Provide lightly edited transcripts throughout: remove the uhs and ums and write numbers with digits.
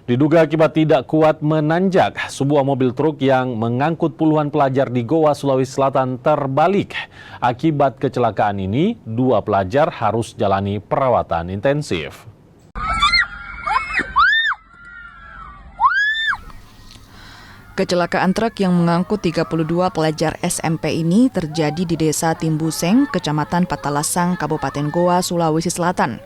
Diduga akibat tidak kuat menanjak, sebuah mobil truk yang mengangkut puluhan pelajar di Goa, Sulawesi Selatan terbalik. Akibat kecelakaan ini, 2 pelajar harus jalani perawatan intensif. Kecelakaan truk yang mengangkut 32 pelajar SMP ini terjadi di Desa Timbuseng, Kecamatan Patalasang, Kabupaten Goa, Sulawesi Selatan.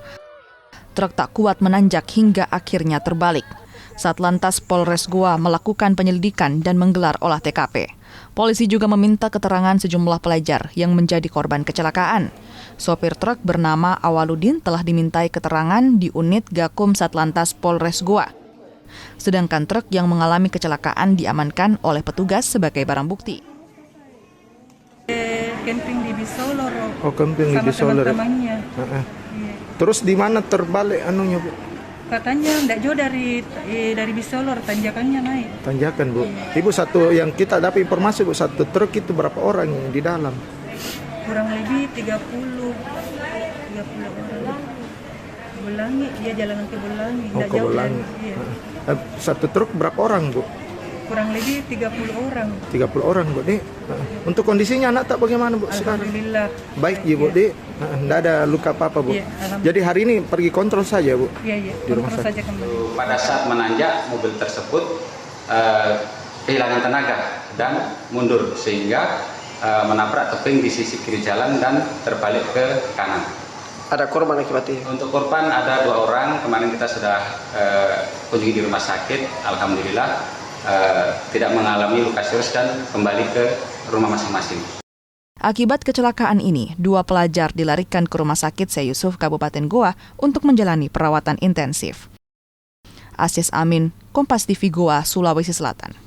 Truk tak kuat menanjak hingga akhirnya terbalik. Satlantas Polres Goa melakukan penyelidikan dan menggelar olah TKP. Polisi juga meminta keterangan sejumlah pelajar yang menjadi korban kecelakaan. Sopir truk bernama Awaludin telah dimintai keterangan di unit Gakum Satlantas Polres Goa. Sedangkan truk yang mengalami kecelakaan diamankan oleh petugas sebagai barang bukti. Camping di Bisolor. Oh, camping di Bisolor. Sama teman-temannya. Iya. Terus di mana terbalik anunya, Bu? Katanya enggak jauh dari Bisolor, tanjakannya naik. Tanjakan, Bu. Ibu, satu yang kita dapat informasi, Bu, satu truk itu berapa orang yang di dalam? Kurang lebih 30 orang. Bolangi, dia jalan ke Bolangi. Oh, ke Bolangi. Iya. Satu truk berapa orang, Bu? Kurang lebih 30 orang. 30 orang, Bu. Untuk kondisinya anak tak bagaimana, Bu, sekarang? Alhamdulillah. Baik, ya, Bu. Tidak ada luka apa-apa, Bu. Iya, Jadi hari ini pergi kontrol saja, Bu. Iya. Di rumah Kontrol sakit. saja kembali. Pada saat menanjak, mobil tersebut kehilangan tenaga dan mundur sehingga menabrak tebing di sisi kiri jalan dan terbalik ke kanan. Ada korban akibatnya? Untuk korban ada 2 orang, kemarin kita sudah kunjungi di rumah sakit, alhamdulillah tidak mengalami luka serius dan kembali ke rumah masing-masing. Akibat kecelakaan ini, 2 pelajar dilarikan ke Rumah Sakit Syekh Yusuf Kabupaten Goa untuk menjalani perawatan intensif. Aziz Amin, Kompas TV Goa, Sulawesi Selatan.